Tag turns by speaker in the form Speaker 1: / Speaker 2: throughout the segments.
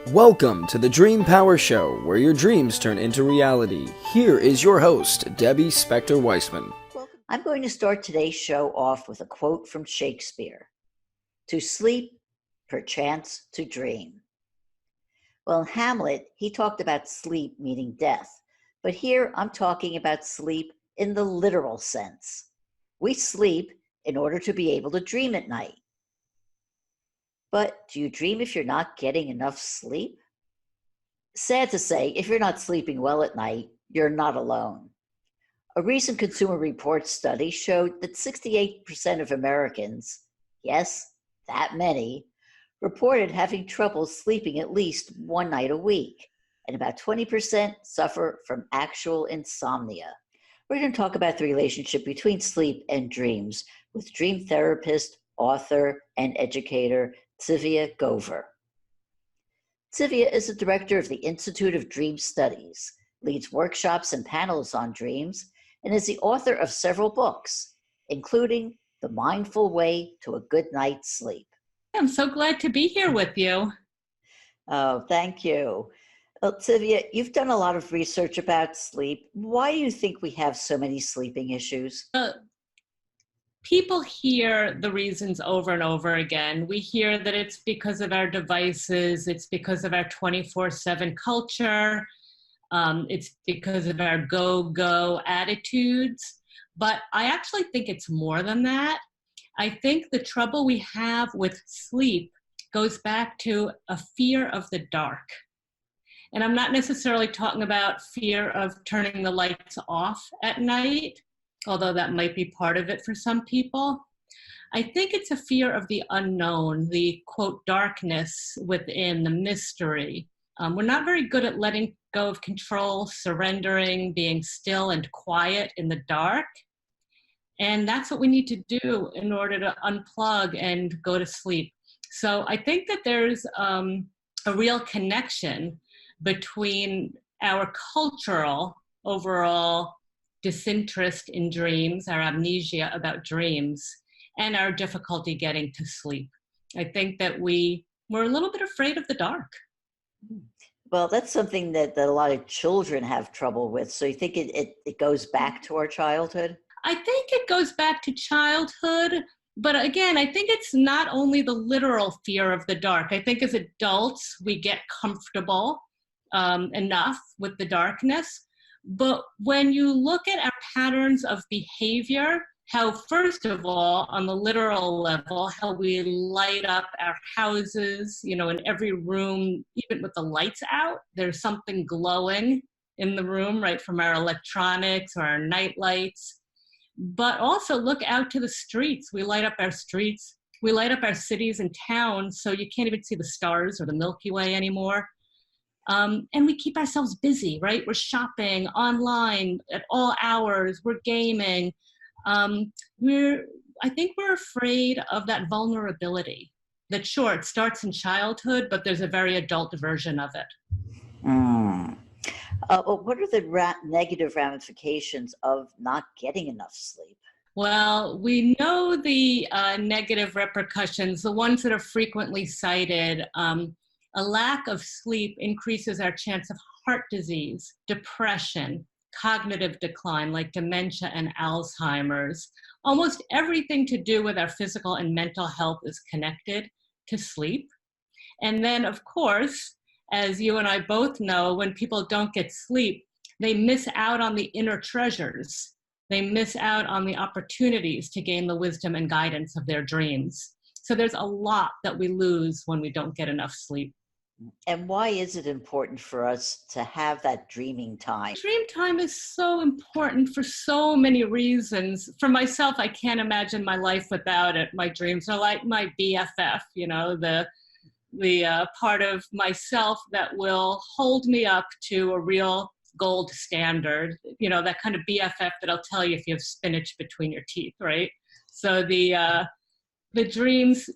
Speaker 1: Welcome to the Dream Power Show, where your dreams turn into reality. Here is your host, Debbie Spector-Weissman.
Speaker 2: I'm going to start today's show off with a quote from Shakespeare. To sleep, perchance to dream. Well, in Hamlet, he talked about sleep meaning death, but here I'm talking about sleep in the literal sense. We sleep in order to be able to dream at night. But do you dream if you're not getting enough sleep? Sad to say, if you're not sleeping well at night, you're not alone. A recent Consumer Reports study showed that 68% of Americans, yes, that many, reported having trouble sleeping at least one night a week, and about 20% suffer from actual insomnia. We're going to talk about the relationship between sleep and dreams with dream therapist, author, and educator Tzivia Glover. Tzivia is the director of the Institute of Dream Studies, leads workshops and panels on dreams, and is the author of several books, including The Mindful Way to a Good Night's Sleep.
Speaker 3: I'm so glad to be here with you.
Speaker 2: Oh, thank you. Well, Tzivia, you've done a lot of research about sleep. Why do you think we have so many sleeping issues?
Speaker 3: People hear the reasons over and over again. We hear that it's because of our devices, it's because of our 24/7 culture, it's because of our go-go attitudes. But I actually think it's more than that. I think the trouble we have with sleep goes back to a fear of the dark. And I'm not necessarily talking about fear of turning the lights off at night, although that might be part of it for some people. I think it's a fear of the unknown, the quote, darkness within, the mystery. We're not very good at letting go of control, surrendering, being still and quiet in the dark. And that's what we need to do in order to unplug and go to sleep. So I think that there's a real connection between our cultural overall disinterest in dreams, our amnesia about dreams, and our difficulty getting to sleep. I think that we're a little bit afraid of the dark.
Speaker 2: Well, that's something that a lot of children have trouble with. So you think it goes back to our childhood?
Speaker 3: I think it goes back to childhood, but again, I think it's not only the literal fear of the dark. I think as adults, we get comfortable enough with the darkness. But when you look at our patterns of behavior, how first of all, on the literal level, how we light up our houses, in every room, even with the lights out, there's something glowing in the room, right, from our electronics or our night lights. But also look out to the streets. We light up our streets. We light up our cities and towns so you can't even see the stars or the Milky Way anymore. And we keep ourselves busy, right? We're shopping online at all hours. We're gaming. I think we're afraid of that vulnerability. That sure, it starts in childhood, but there's a very adult version of it.
Speaker 2: What are the negative ramifications of not getting enough sleep?
Speaker 3: Well, we know the negative repercussions, the ones that are frequently cited. A lack of sleep increases our chance of heart disease, depression, cognitive decline like dementia and Alzheimer's. Almost everything to do with our physical and mental health is connected to sleep. And then, of course, as you and I both know, when people don't get sleep, they miss out on the inner treasures. They miss out on the opportunities to gain the wisdom and guidance of their dreams. So there's a lot that we lose when we don't get enough sleep.
Speaker 2: And why is it important for us to have that dreaming time?
Speaker 3: Dream time is so important for so many reasons. For myself, I can't imagine my life without it. My dreams are like my BFF, the part of myself that will hold me up to a real gold standard, that kind of BFF that'll tell you if you have spinach between your teeth, right? So the dreams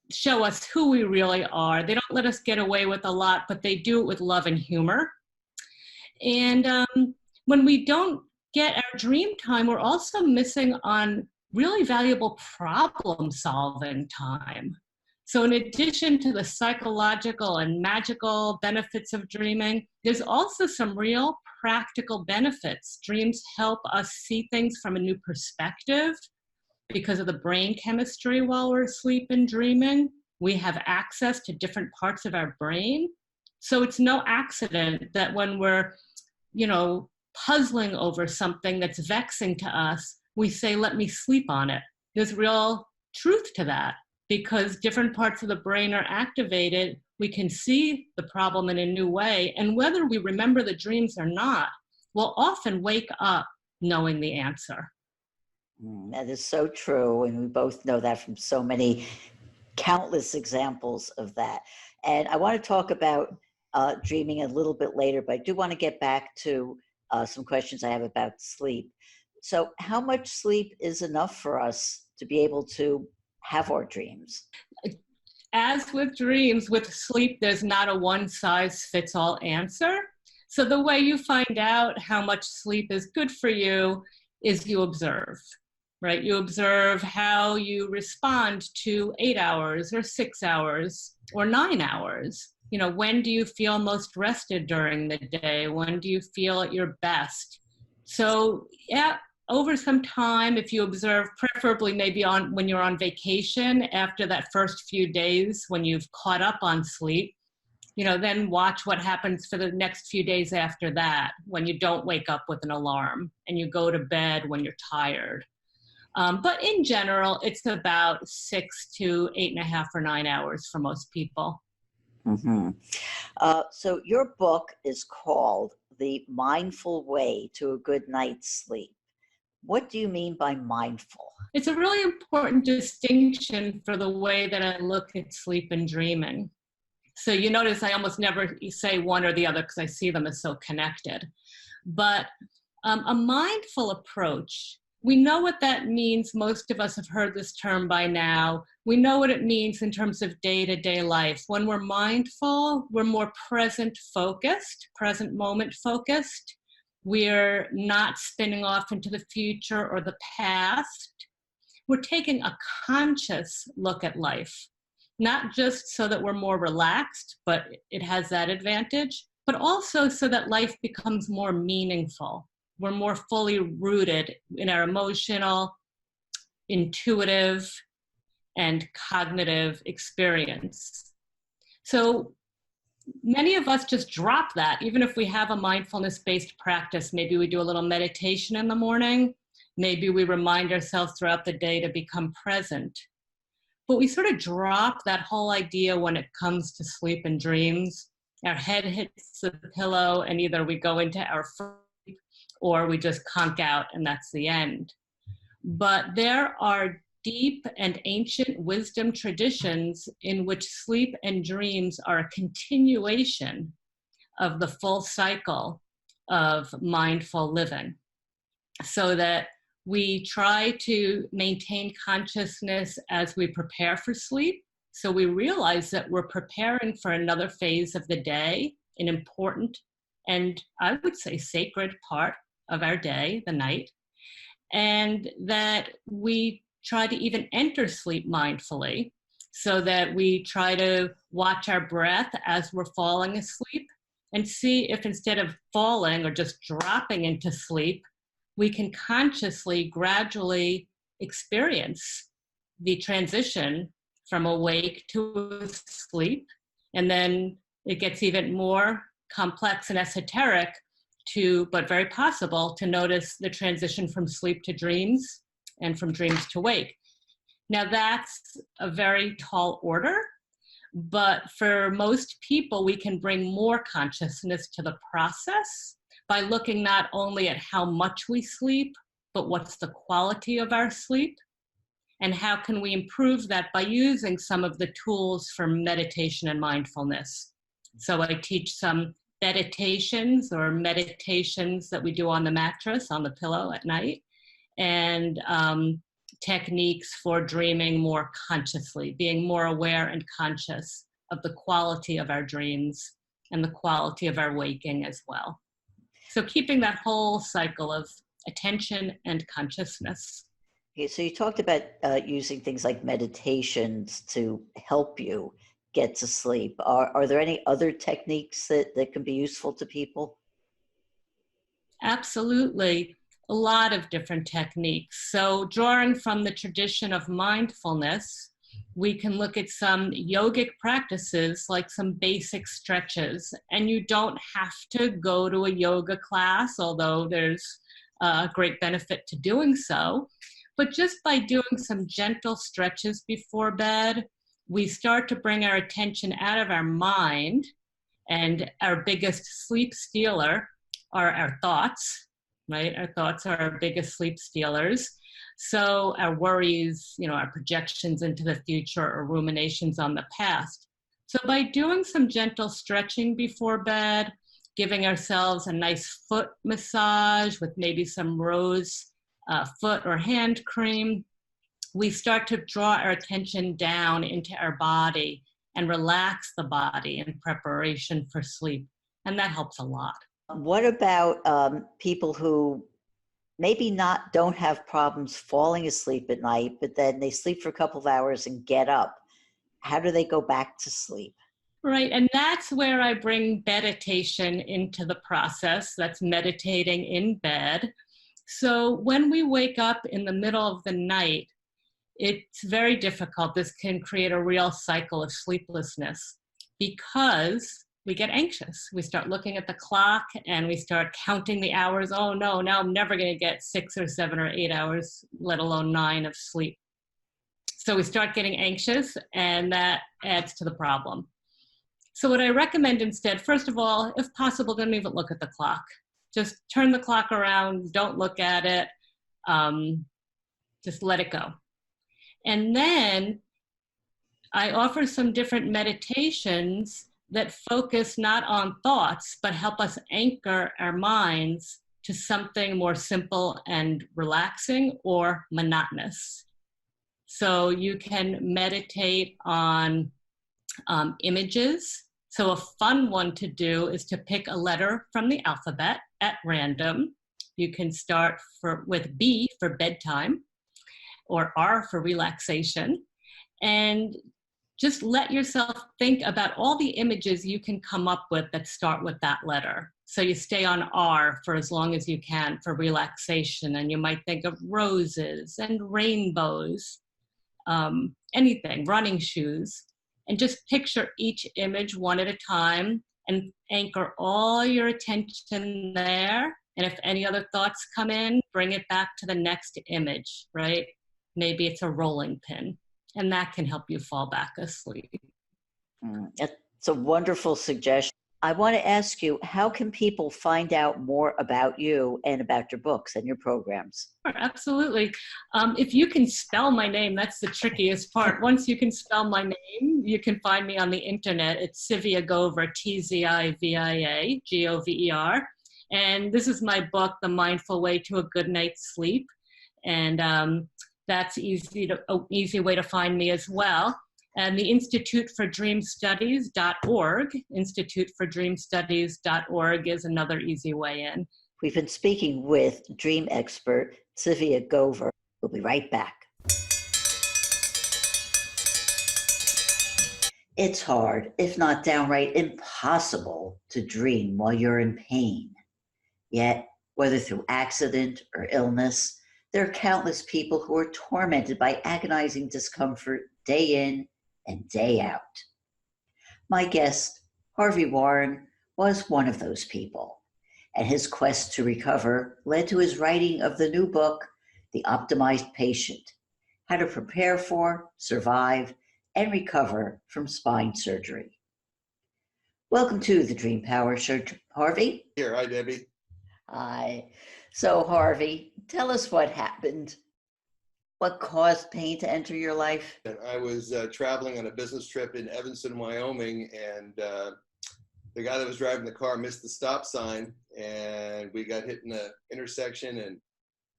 Speaker 3: show us who we really are. They don't let us get away with a lot, but they do it with love and humor. And when we don't get our dream time, we're also missing on really valuable problem-solving time. So in addition to the psychological and magical benefits of dreaming, there's also some real practical benefits. Dreams help us see things from a new perspective because of the brain chemistry while we're asleep and dreaming. We have access to different parts of our brain. So it's no accident that when we're, puzzling over something that's vexing to us, we say, let me sleep on it. There's real truth to that because different parts of the brain are activated. We can see the problem in a new way. And whether we remember the dreams or not, we'll often wake up knowing the answer.
Speaker 2: That is so true. And we both know that from so many countless examples of that. And I want to talk about dreaming a little bit later, but I do want to get back to some questions I have about sleep. So how much sleep is enough for us to be able to have our dreams?
Speaker 3: As with dreams, with sleep, there's not a one-size-fits-all answer. So the way you find out how much sleep is good for you is you observe, right? You observe how you respond to 8 hours or 6 hours or 9 hours. When do you feel most rested during the day? When do you feel at your best? So over some time, if you observe, preferably maybe when you're on vacation, after that first few days when you've caught up on sleep, then watch what happens for the next few days after that, when you don't wake up with an alarm and you go to bed when you're tired. But in general, it's about 6 to 8.5 or 9 hours for most people.
Speaker 2: Mm-hmm. So your book is called The Mindful Way to a Good Night's Sleep. What do you mean by mindful?
Speaker 3: It's a really important distinction for the way that I look at sleep and dreaming. So you notice I almost never say one or the other because I see them as so connected. But a mindful approach, we know what that means. Most of us have heard this term by now. We know what it means in terms of day-to-day life. When we're mindful, we're more present moment focused. We're not spinning off into the future or the past. We're taking a conscious look at life, not just so that we're more relaxed, but it has that advantage, but also so that life becomes more meaningful. We're more fully rooted in our emotional, intuitive, and cognitive experience. So many of us just drop that. Even if we have a mindfulness-based practice, maybe we do a little meditation in the morning, maybe we remind ourselves throughout the day to become present. But we sort of drop that whole idea when it comes to sleep and dreams. Our head hits the pillow and either we go into our sleep or we just conk out and that's the end. But there are deep and ancient wisdom traditions in which sleep and dreams are a continuation of the full cycle of mindful living, so that we try to maintain consciousness as we prepare for sleep. So we realize that we're preparing for another phase of the day, an important and I would say sacred part of our day, the night, and that we try to even enter sleep mindfully, so that we try to watch our breath as we're falling asleep and see if instead of falling or just dropping into sleep, we can consciously, gradually experience the transition from awake to sleep. And then it gets even more complex and esoteric but very possible to notice the transition from sleep to dreams and from dreams to wake. Now that's a very tall order, but for most people, we can bring more consciousness to the process by looking not only at how much we sleep, but what's the quality of our sleep, and how can we improve that by using some of the tools for meditation and mindfulness. So I teach some meditations that we do on the mattress, on the pillow at night, and techniques for dreaming more consciously, being more aware and conscious of the quality of our dreams and the quality of our waking as well. So keeping that whole cycle of attention and consciousness.
Speaker 2: Okay, so you talked about using things like meditations to help you get to sleep. Are there any other techniques that can be useful to people?
Speaker 3: Absolutely. A lot of different techniques. So, drawing from the tradition of mindfulness, we can look at some yogic practices like some basic stretches. And you don't have to go to a yoga class, although there's a great benefit to doing so. But just by doing some gentle stretches before bed, we start to bring our attention out of our mind, and our biggest sleep stealer are our thoughts, right? Our thoughts are our biggest sleep stealers. So our worries, our projections into the future or ruminations on the past. So by doing some gentle stretching before bed, giving ourselves a nice foot massage with maybe some rose foot or hand cream, we start to draw our attention down into our body and relax the body in preparation for sleep. And that helps a lot.
Speaker 2: What about people who maybe not don't have problems falling asleep at night, but then they sleep for a couple of hours and get up? How do they go back to sleep?
Speaker 3: Right. And that's where I bring meditation into the process. That's meditating in bed. So when we wake up in the middle of the night, it's very difficult. This can create a real cycle of sleeplessness because we get anxious. We start looking at the clock and we start counting the hours. Oh no, now I'm never going to get 6 or 7 or 8 hours, let alone 9 of sleep. So we start getting anxious, and that adds to the problem. So what I recommend instead, first of all, if possible, don't even look at the clock. Just turn the clock around, don't look at it, just let it go. And then I offer some different meditations that focus not on thoughts, but help us anchor our minds to something more simple and relaxing or monotonous. So you can meditate on images. So a fun one to do is to pick a letter from the alphabet at random. You can start with B for bedtime, or R for relaxation, and just let yourself think about all the images you can come up with that start with that letter. So you stay on R for as long as you can for relaxation, and you might think of roses and rainbows, anything, running shoes, and just picture each image one at a time and anchor all your attention there. And if any other thoughts come in, bring it back to the next image, right? Maybe it's a rolling pin, and that can help you fall back asleep.
Speaker 2: It's a wonderful suggestion. I want to ask you, how can people find out more about you and about your books and your programs?
Speaker 3: Absolutely. If you can spell my name, that's the trickiest part. Once you can spell my name, you can find me on the internet. It's Tzivia Glover, Tzivia Glover. And this is my book, The Mindful Way to a Good Night's Sleep. And that's an easy way to find me as well. And the Institute for Dream Studies.org, institutefordreamstudies.org is another easy way in.
Speaker 2: We've been speaking with dream expert Tzivia Glover. We'll be right back. It's hard, if not downright impossible, to dream while you're in pain. Yet, whether through accident or illness, there are countless people who are tormented by agonizing discomfort day in and day out. My guest, Harvey Warren, was one of those people, and his quest to recover led to his writing of the new book, The Optimized Patient: How to Prepare for, Survive, and Recover from Spine Surgery. Welcome to the Dream Power Show, Harvey.
Speaker 4: Here, hi, Debbie.
Speaker 2: Hi. So, Harvey, tell us what happened. What caused pain to enter your life?
Speaker 4: I was traveling on a business trip in Evanston, Wyoming, and the guy that was driving the car missed the stop sign, and we got hit in the intersection, and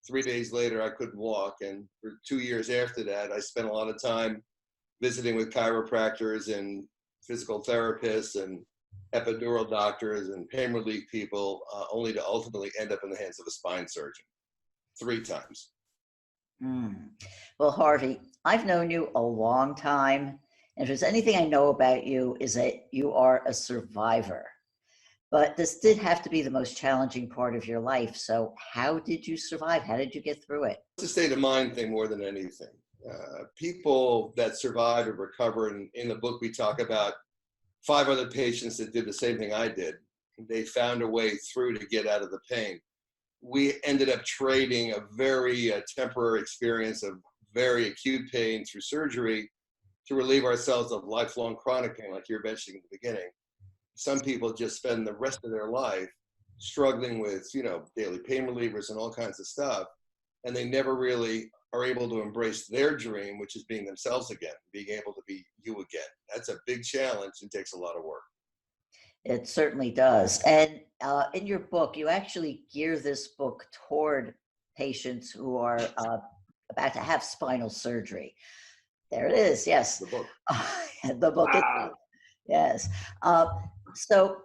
Speaker 4: 3 days later, I couldn't walk. And for 2 years after that, I spent a lot of time visiting with chiropractors and physical therapists and epidural doctors and pain relief people, only to ultimately end up in the hands of a spine surgeon 3 times.
Speaker 2: Mm. Well, Harvey, I've known you a long time. And if there's anything I know about you is that you are a survivor. But this did have to be the most challenging part of your life. So how did you survive? How did you get through it?
Speaker 4: It's a state of mind thing more than anything. People that survive and recover, and in the book we talk about 5 other patients that did the same thing I did. They found a way through to get out of the pain. We ended up trading a very temporary experience of very acute pain through surgery to relieve ourselves of lifelong chronic pain, like you were mentioning at the beginning. Some people just spend the rest of their life struggling with, daily pain relievers and all kinds of stuff, and they never really are able to embrace their dream, which is being themselves again, being able to be you again. That's a big challenge and takes a lot of work.
Speaker 2: It certainly does. And in your book, you actually gear this book toward patients who are about to have spinal surgery. There it is. Yes.
Speaker 4: The book.
Speaker 2: The book itself. Yes. So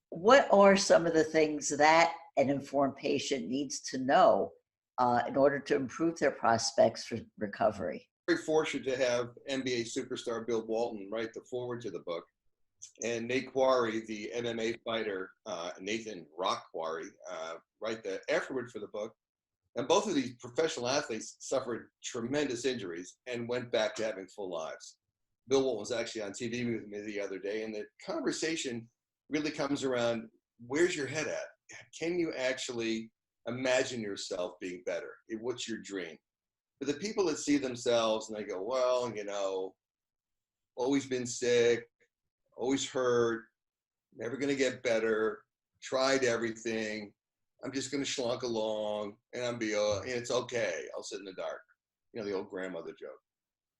Speaker 2: what are some of the things that an informed patient needs to know in order to improve their prospects for recovery?
Speaker 4: Very fortunate to have NBA superstar Bill Walton write the foreword to the book. And Nate Quarry, the MMA fighter, Nathan Rock Quarry, write the afterword for the book. And both of these professional athletes suffered tremendous injuries and went back to having full lives. Bill Walton was actually on TV with me the other day, and the conversation really comes around, where's your head at? Can you actually imagine yourself being better? What's your dream? For the people that see themselves and they go, well, always been sick, always hurt, never going to get better, tried everything, I'm just going to schlunk along and and it's okay, I'll sit in the dark. The old grandmother joke.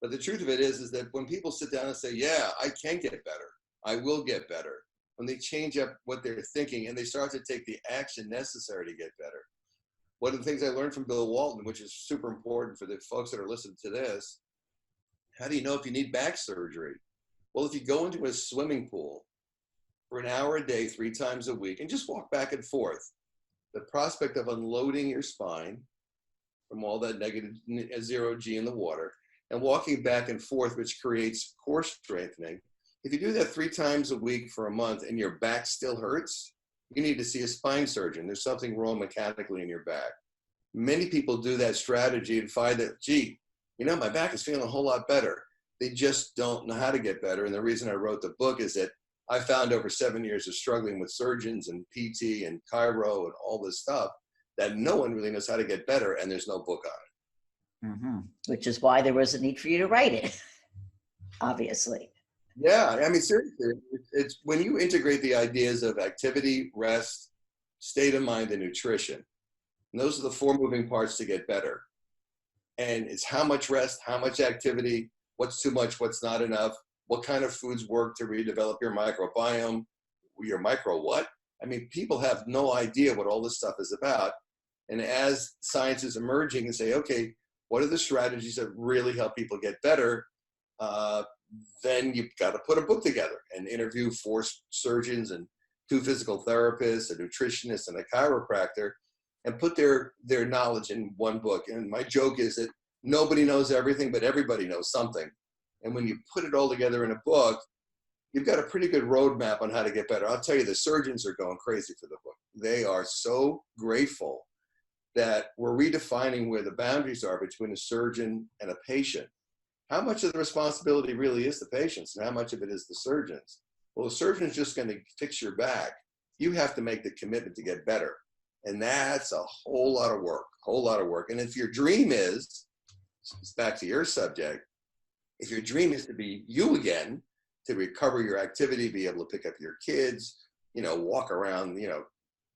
Speaker 4: But the truth of it is that when people sit down and say, yeah, I can get better, I will get better, when they change up what they're thinking and they start to take the action necessary to get better. One of the things I learned from Bill Walton, which is super important for the folks that are listening to this, how do you know if you need back surgery? Well, if you go into a swimming pool for an hour a day, 3 times a week, and just walk back and forth, the prospect of unloading your spine from all that negative 0G in the water and walking back and forth, which creates core strengthening. If you do that 3 times a week for a month and your back still hurts, you need to see a spine surgeon. There's something wrong mechanically in your back. Many people do that strategy and find that, gee, my back is feeling a whole lot better. They just don't know how to get better. And the reason I wrote the book is that I found over 7 years of struggling with surgeons and PT and chiro and all this stuff that no one really knows how to get better, and there's no book on it.
Speaker 2: Mm-hmm. Which is why there was a need for you to write it, obviously.
Speaker 4: Yeah, seriously, it's when you integrate the ideas of activity, rest, state of mind, and nutrition, and those are the 4 moving parts to get better. And it's how much rest, how much activity, what's too much, what's not enough, what kind of foods work to redevelop your microbiome, your micro what? People have no idea what all this stuff is about. And as science is emerging and say, okay, what are the strategies that really help people get better? Then you've got to put a book together and interview 4 surgeons and 2 physical therapists, a nutritionist, and a chiropractor, and put their knowledge in one book. And my joke is that nobody knows everything, but everybody knows something. And when you put it all together in a book, you've got a pretty good roadmap on how to get better. I'll tell you, the surgeons are going crazy for the book. They are so grateful that we're redefining where the boundaries are between a surgeon and a patient. How much of the responsibility really is the patient's and how much of it is the surgeon's? Well, the surgeon's just going to fix your back. You have to make the commitment to get better. And that's a whole lot of work, And if your dream is, it's back to your subject, if your dream is to be you again, to recover your activity, be able to pick up your kids, walk around,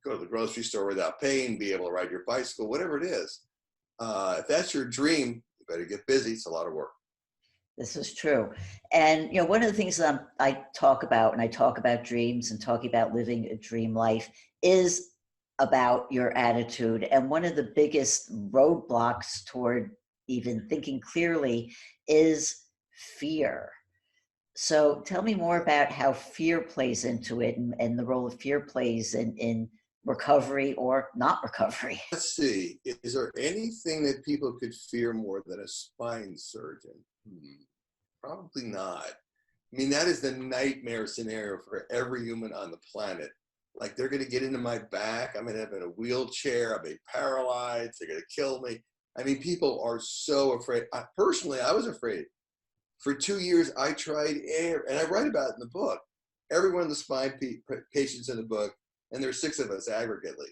Speaker 4: go to the grocery store without pain, be able to ride your bicycle, whatever it is. If that's your dream, you better get busy. It's a lot of work.
Speaker 2: This is true. And, one of the things that I talk about, and I talk about dreams and talking about living a dream life, is about your attitude. And one of the biggest roadblocks toward even thinking clearly is fear. So tell me more about how fear plays into it and the role of fear plays in recovery or not recovery?
Speaker 4: Let's see. Is there anything that people could fear more than a spine surgeon? Probably not. I mean, that is the nightmare scenario for every human on the planet. Like, they're going to get into my back. I'm going to have in a wheelchair. I'll be paralyzed. They're going to kill me. I mean, people are so afraid. Personally, I was afraid. For 2 years, I tried and I write about it in the book. Every one of the spine patients in the book, and there's 6 of us aggregately,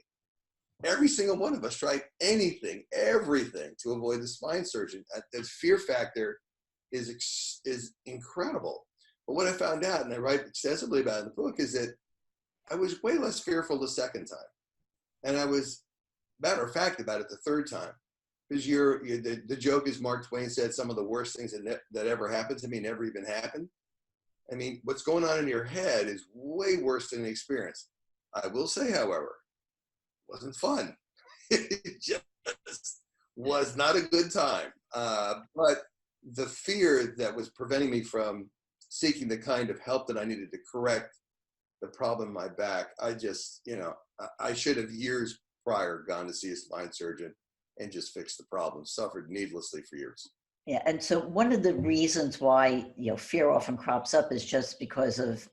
Speaker 4: every single one of us tried anything, everything to avoid the spine surgeon. The fear factor is incredible. But what I found out, and I write extensively about it in the book, is that I was way less fearful the second time. And I was, matter of fact, about it the third time. Because the joke is Mark Twain said some of the worst things that ever happened to me never even happened. I mean, what's going on in your head is way worse than the experience. I will say, however, it wasn't fun. It just was not a good time. But the fear that was preventing me from seeking the kind of help that I needed to correct the problem in my back, I should have years prior gone to see a spine surgeon and just fixed the problem. Suffered needlessly for years.
Speaker 2: Yeah, and so one of the reasons why fear often crops up is just because of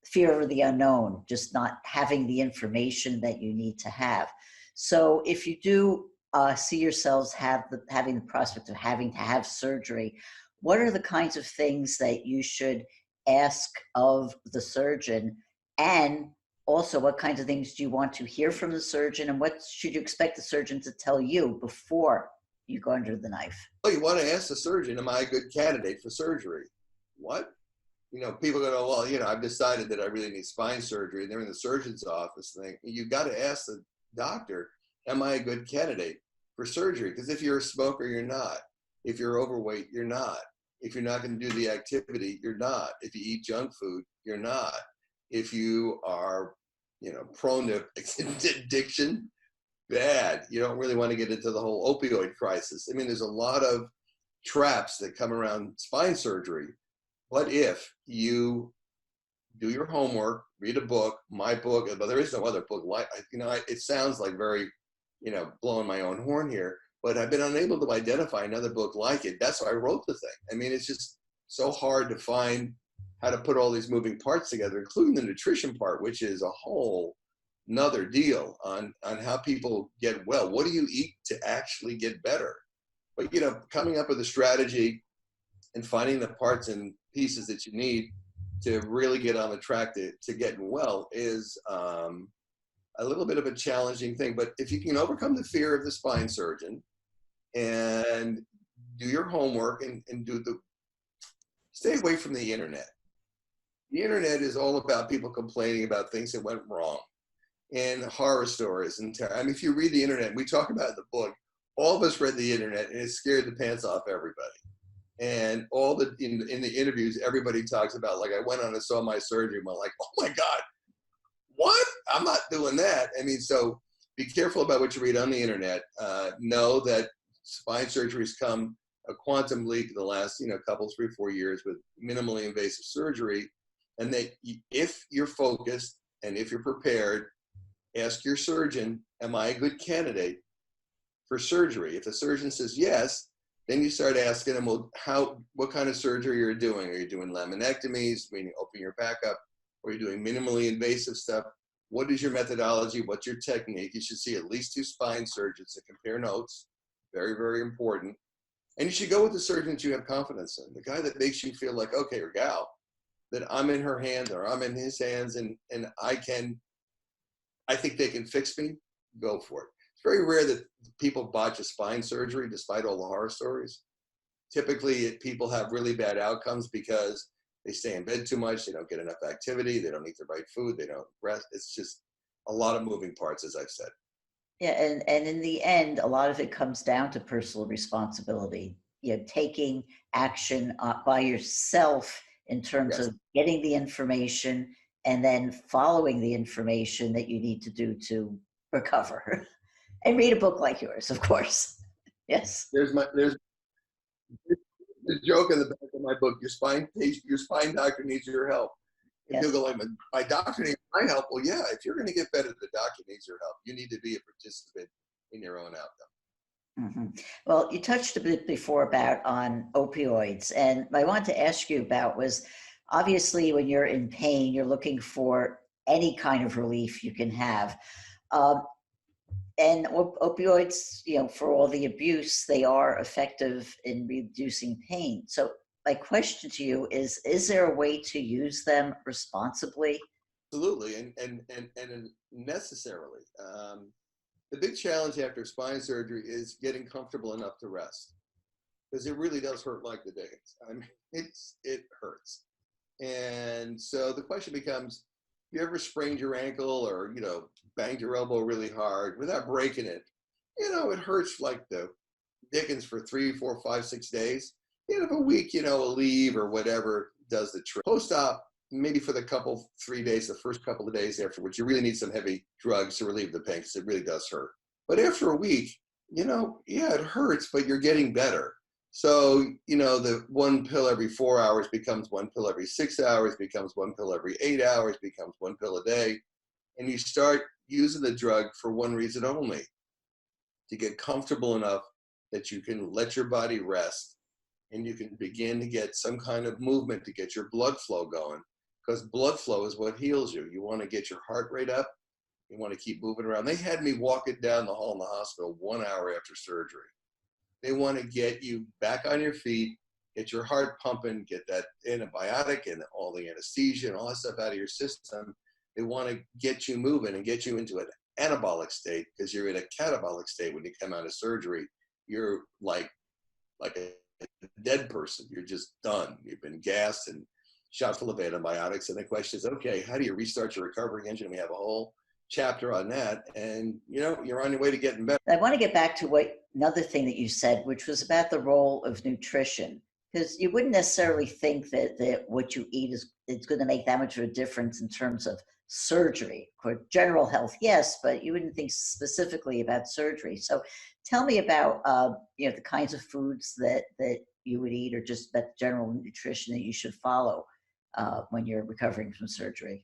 Speaker 2: fear of the unknown, just not having the information that you need to have. So if you do see yourselves having the prospect of having to have surgery, what are the kinds of things that you should ask of the surgeon? And also, what kinds of things do you want to hear from the surgeon, and what should you expect the surgeon to tell you before you go under the knife?
Speaker 4: Well, you want to ask the surgeon, am I a good candidate for surgery? What? People go, well, I've decided that I really need spine surgery, and they're in the surgeon's office. You've got to ask the doctor, am I a good candidate for surgery? Because if you're a smoker, you're not. If you're overweight, you're not. If you're not going to do the activity, you're not. If you eat junk food, you're not. If you are, prone to addiction, bad. You don't really want to get into the whole opioid crisis. I mean, there's a lot of traps that come around spine surgery. What if you do your homework, read a book, my book, but there is no other book like, it sounds like very, blowing my own horn here, but I've been unable to identify another book like it. That's why I wrote the thing. I mean, it's just so hard to find how to put all these moving parts together, including the nutrition part, which is a whole another deal on how people get well. What do you eat to actually get better? But, coming up with a strategy and finding the parts and pieces that you need to really get on the track to getting well is a little bit of a challenging thing. But if you can overcome the fear of the spine surgeon and do your homework and stay away from the internet. The internet is all about people complaining about things that went wrong and horror stories. If you read the internet, we talk about it in the book, all of us read the internet and it scared the pants off everybody. And in the interviews, everybody talks about, like, I went on and saw my surgery. I'm like, oh my God, what? I'm not doing that. So be careful about what you read on the internet. Know that spine surgery has come a quantum leap in the last, couple, 3, 4 years with minimally invasive surgery. And that if you're focused and if you're prepared, ask your surgeon, am I a good candidate for surgery? If the surgeon says yes, then you start asking them, well, what kind of surgery you're doing? Are you doing laminectomies, meaning open your back up? Or are you doing minimally invasive stuff? What is your methodology? What's your technique? You should see at least 2 spine surgeons to compare notes. Very, very important. And you should go with the surgeon that you have confidence in, the guy that makes you feel like, okay, or gal, that I'm in her hands or I'm in his hands and I think they can fix me, go for it. It's very rare that people botch a spine surgery despite all the horror stories. Typically, people have really bad outcomes because they stay in bed too much, they don't get enough activity, they don't eat the right food, they don't rest. It's just a lot of moving parts, as I've said.
Speaker 2: Yeah, and in the end, a lot of it comes down to personal responsibility. Taking action by yourself in terms of getting the information and then following the information that you need to do to recover. And read a book like yours, of course. Yes.
Speaker 4: There's the joke in the back of my book. Your spine doctor needs your help. And they'll go like, my doctor needs my help. Well, yeah, if you're going to get better, the doctor needs your help. You need to be a participant in your own outcome.
Speaker 2: Mm-hmm. Well, you touched a bit before about on opioids, and what I wanted to ask you about was obviously when you're in pain, you're looking for any kind of relief you can have. Um, and opioids, for all the abuse, they are effective in reducing pain. So my question to you is there a way to use them responsibly?
Speaker 4: Absolutely, and necessarily. The big challenge after spine surgery is getting comfortable enough to rest, because it really does hurt like the dickens. I mean, it hurts. And so the question becomes, you ever sprained your ankle or, banged your elbow really hard without breaking it? It hurts like the dickens for 3, 4, 5, 6 days. End of a week, a leave or whatever does the trick. Post-op, maybe for the 3 days, the first couple of days afterwards, you really need some heavy drugs to relieve the pain because it really does hurt. But after a week, yeah, it hurts, but you're getting better. So, the one pill every 4 hours becomes one pill every 6 hours, becomes one pill every 8 hours, becomes one pill a day. And you start using the drug for one reason only, to get comfortable enough that you can let your body rest and you can begin to get some kind of movement to get your blood flow going. Because blood flow is what heals you. You want to get your heart rate up. You want to keep moving around. They had me walking down the hall in the hospital 1 hour after surgery. They want to get you back on your feet, get your heart pumping, get that antibiotic and all the anesthesia and all that stuff out of your system. They want to get you moving and get you into an anabolic state, because you're in a catabolic state when you come out of surgery. You're like a dead person. You're just done. You've been gassed and shot full of antibiotics. And the question is, okay, how do you restart your recovery engine? We have a whole chapter on that. And, you're on your way to getting better.
Speaker 2: I want to get back to another thing that you said, which was about the role of nutrition, because you wouldn't necessarily think that what you eat is going to make that much of a difference in terms of surgery. For general health, yes, but you wouldn't think specifically about surgery. So tell me about the kinds of foods that you would eat, or just that general nutrition that you should follow when you're recovering from surgery.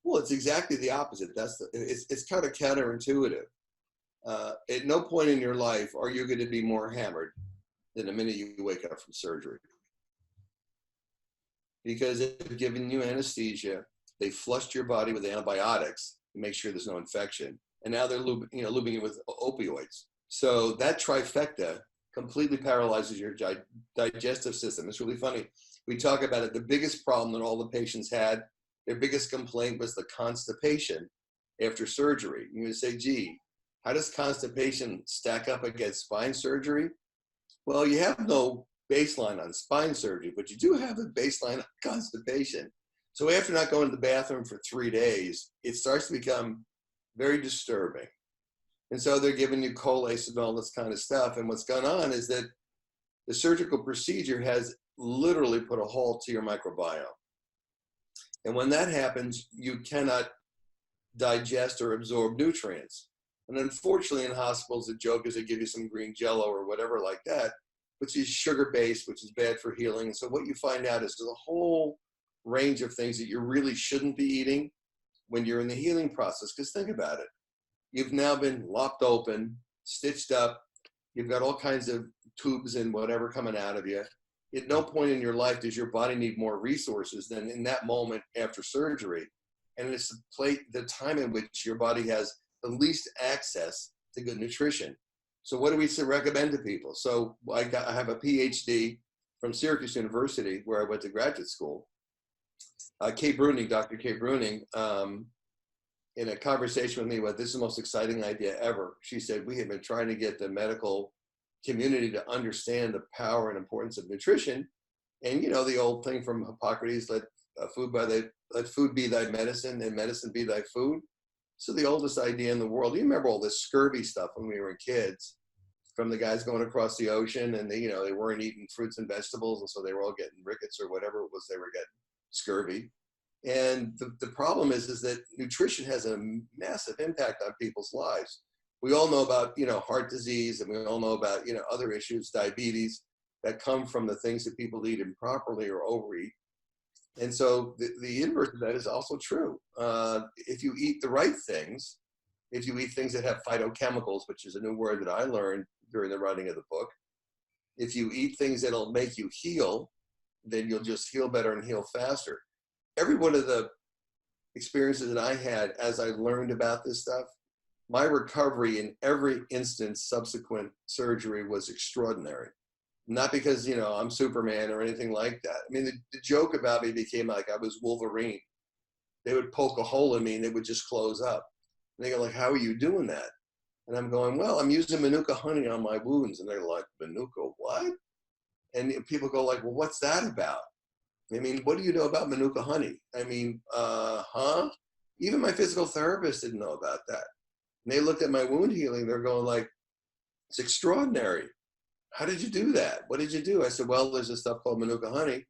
Speaker 4: Well, it's exactly the opposite. It's kind of counterintuitive. At no point in your life are you going to be more hammered than the minute you wake up from surgery, because they've given you anesthesia, they flushed your body with antibiotics to make sure there's no infection, and now they're lubing you with opioids. So that trifecta completely paralyzes your digestive system. It's really funny. We talk about it. The biggest problem that all the patients had, their biggest complaint was the constipation after surgery. You would say, gee, how does constipation stack up against spine surgery? Well, you have no baseline on spine surgery, but you do have a baseline on constipation. So after not going to the bathroom for 3 days, it starts to become very disturbing. And so they're giving you Colace and all this kind of stuff. And what's gone on is that the surgical procedure has literally put a halt to your microbiome. And when that happens, you cannot digest or absorb nutrients. And unfortunately, in hospitals, the joke is they give you some green jello or whatever like that, which is sugar-based, which is bad for healing. And so what you find out is there's a whole range of things that you really shouldn't be eating when you're in the healing process. Because think about it. You've now been lopped open, stitched up. You've got all kinds of tubes and whatever coming out of you. At no point in your life does your body need more resources than in that moment after surgery. And it's the time in which your body has the least access to good nutrition. So what do we recommend to people? So I have a PhD from Syracuse University, where I went to graduate school. Dr. Kay Bruning, in a conversation with me about this is the most exciting idea ever. She said, we have been trying to get the medical community to understand the power and importance of nutrition. And the old thing from Hippocrates, let food be thy medicine and medicine be thy food. So the oldest idea in the world. You remember all this scurvy stuff when we were kids, from the guys going across the ocean, and they weren't eating fruits and vegetables, and so they were all getting rickets or whatever it was they were getting, scurvy. And the problem is that nutrition has a massive impact on people's lives. We all know about, heart disease, and we all know about, other issues, diabetes. that come from the things that people eat improperly or overeat. And so the inverse of that is also true. If you eat the right things, if you eat things that have phytochemicals, which is a new word that I learned during the writing of the book, if you eat things that'll make you heal, then you'll just heal better and heal faster. Every one of the experiences that I had as I learned about this stuff, my recovery in every instance subsequent surgery was extraordinary. Not because, you know, I'm Superman or anything like that. I mean, the joke about me became like I was Wolverine. They would poke a hole in me and it would just close up. And they go like, how are you doing that? And I'm going, well, I'm using Manuka honey on my wounds. And they're like, Manuka what? And people go like, well, what's that about? I mean, what do you know about Manuka honey? I mean, huh? Even my physical therapist didn't know about that. And they looked at my wound healing. They're going like, it's extraordinary. How did you do that? What did you do? I said, well, there's this stuff called Manuka honey.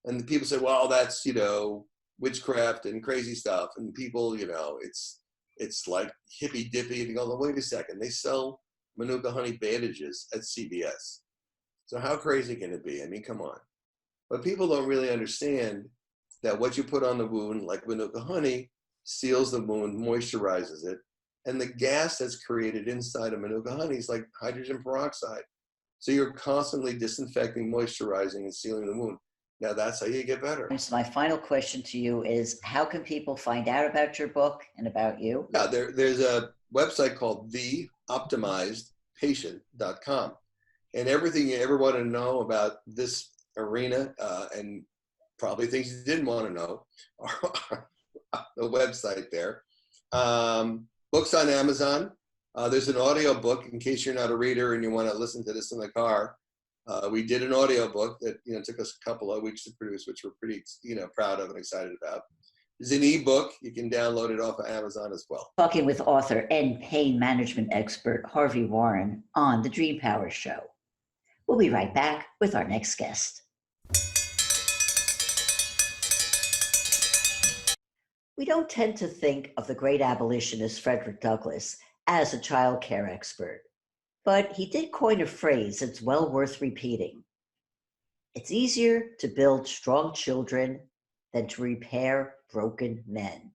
Speaker 4: And the people say, well, that's, you know, witchcraft and crazy stuff. And people, you know, it's like hippy dippy. And you go, wait a second, they sell Manuka honey bandages at CVS. So how crazy can it be? I mean, come on. But people don't really understand that what you put on the wound, like Manuka honey, seals the wound, moisturizes it. And the gas that's created inside of Manuka honey is like hydrogen peroxide. So you're constantly disinfecting, moisturizing, and sealing the wound. Now that's how you get better.
Speaker 2: So my final question to you is, how can people find out about your book and about you?
Speaker 4: Yeah, there's a website called theoptimizedpatient.com. And everything you ever want to know about this arena and probably things you didn't want to know are on the website there. Books on Amazon. There's an audio book in case you're not a reader and you want to listen to this in the car. We did an audio book that, you know, took us a couple of weeks to produce, which we're pretty, you know, proud of and excited about. There's an ebook. You can download it off of Amazon as well.
Speaker 2: Talking with author and pain management expert Harvey Warren on the Dream Power Show. We'll be right back with our next guest. We don't tend to think of the great abolitionist Frederick Douglass as a child care expert, but he did coin a phrase that's well worth repeating. It's easier to build strong children than to repair broken men.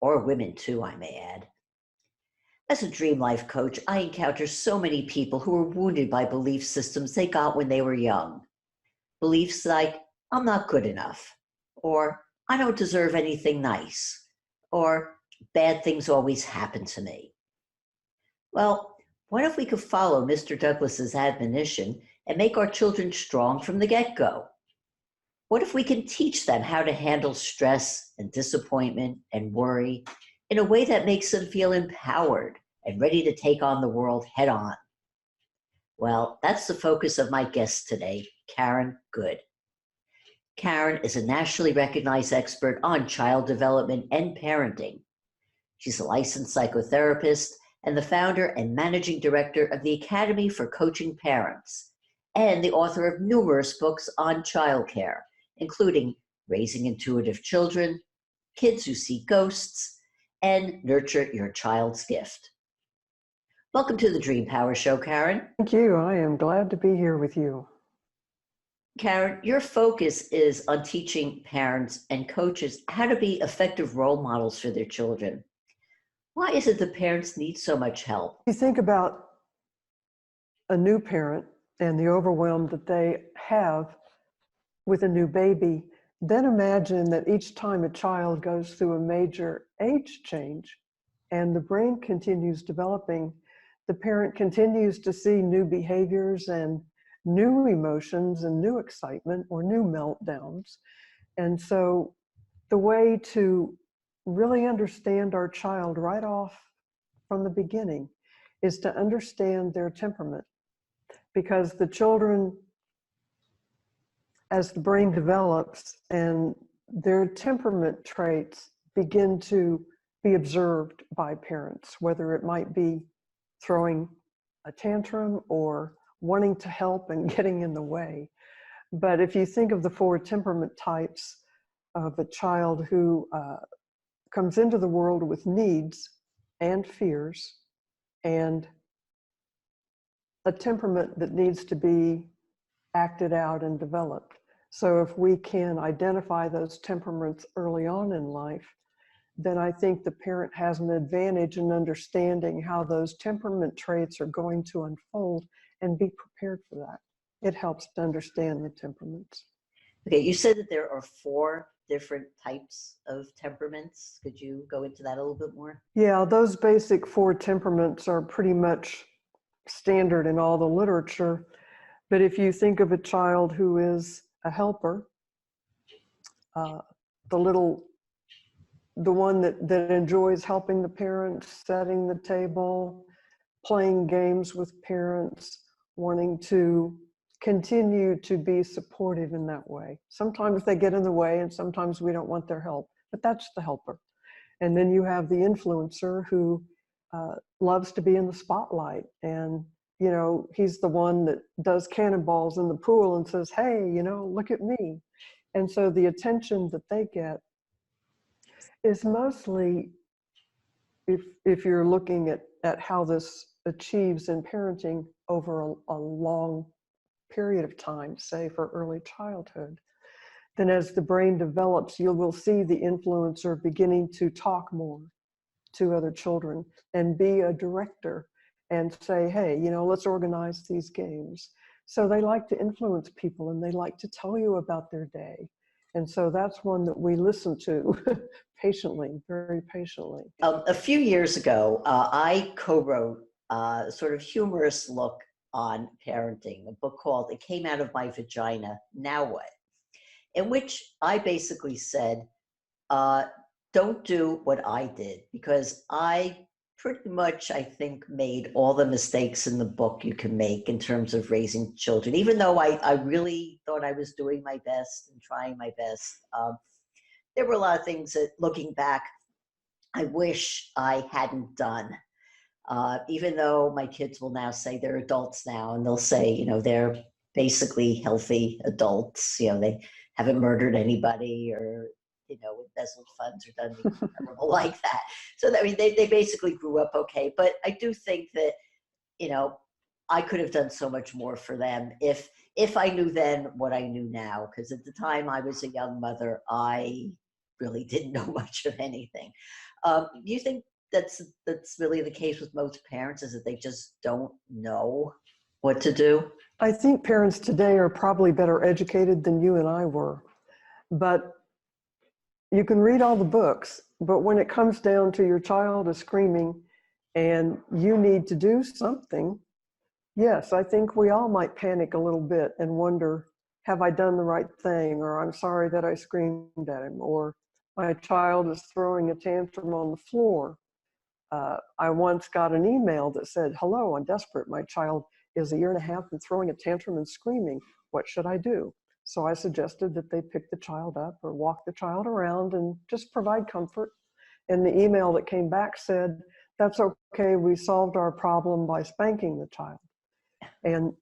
Speaker 2: Or women too, I may add. As a dream life coach, I encounter so many people who are wounded by belief systems they got when they were young. Beliefs like, I'm not good enough, or I don't deserve anything nice, or bad things always happen to me. Well, what if we could follow Mr. Douglas's admonition and make our children strong from the get-go? What if we can teach them how to handle stress and disappointment and worry in a way that makes them feel empowered and ready to take on the world head on? Well, that's the focus of my guest today, Karen Good. Karen is a nationally recognized expert on child development and parenting. She's a licensed psychotherapist and the founder and managing director of the Academy for Coaching Parents, and the author of numerous books on childcare, including Raising Intuitive Children, Kids Who See Ghosts, and Nurture Your Child's Gift. Welcome to the Dream Power Show, Karen.
Speaker 5: Thank you. I am glad to be here with you.
Speaker 2: Karen, your focus is on teaching parents and coaches how to be effective role models for their children. Why is it that parents need so much help?
Speaker 5: You think about a new parent and the overwhelm that they have with a new baby, then imagine that each time a child goes through a major age change and the brain continues developing, the parent continues to see new behaviors and new emotions and new excitement or new meltdowns. And so the way to really understand our child right off from the beginning is to understand their temperament, because the children, as the brain develops and their temperament traits begin to be observed by parents, whether it might be throwing a tantrum or wanting to help and getting in the way. But if you think of the 4 temperament types of a child who comes into the world with needs and fears and a temperament that needs to be acted out and developed. So if we can identify those temperaments early on in life, then I think the parent has an advantage in understanding how those temperament traits are going to unfold and be prepared for that. It helps to understand the temperaments.
Speaker 2: Okay, you said that there are 4 different types of temperaments. Could you go into that a little bit more?
Speaker 5: Yeah, those basic 4 temperaments are pretty much standard in all the literature. But if you think of a child who is a helper, the one that enjoys helping the parents, setting the table, playing games with parents, wanting to continue to be supportive in that way. Sometimes they get in the way and sometimes we don't want their help, but that's the helper. And then you have the influencer who loves to be in the spotlight, and you know, he's the one that does cannonballs in the pool and says, hey, you know, look at me. And so the attention that they get is mostly, if you're looking at how this achieves in parenting over a long period of time, say for early childhood, then as the brain develops, you will see the influencer beginning to talk more to other children and be a director and say, hey, you know, let's organize these games. So they like to influence people and they like to tell you about their day. And so that's one that we listen to patiently, very patiently.
Speaker 2: A few years ago, I co-wrote a sort of humorous look on parenting, a book called It Came Out of My Vagina, Now What? In which I basically said, don't do what I did, because I pretty much, I think, made all the mistakes in the book you can make in terms of raising children. Even though I really thought I was doing my best and trying my best, there were a lot of things that, looking back, I wish I hadn't done. Even though my kids will now say they're adults now, and they'll say, you know, they're basically healthy adults. You know, they haven't murdered anybody or, you know, embezzled funds or done anything terrible like that. So, I mean, they basically grew up okay. But I do think that, you know, I could have done so much more for them if I knew then what I knew now. Because at the time I was a young mother, I really didn't know much of anything. Do you think that's really the case with most parents, is that they just don't know what to do?
Speaker 5: I think parents today are probably better educated than you and I were. But you can read all the books, but when it comes down to your child is screaming and you need to do something, yes, I think we all might panic a little bit and wonder, have I done the right thing? Or I'm sorry that I screamed at him. Or my child is throwing a tantrum on the floor. I once got an email that said, hello, I'm desperate. My child is 1.5 years and throwing a tantrum and screaming. What should I do? So I suggested that they pick the child up or walk the child around and just provide comfort. And the email that came back said, that's okay, we solved our problem by spanking the child. And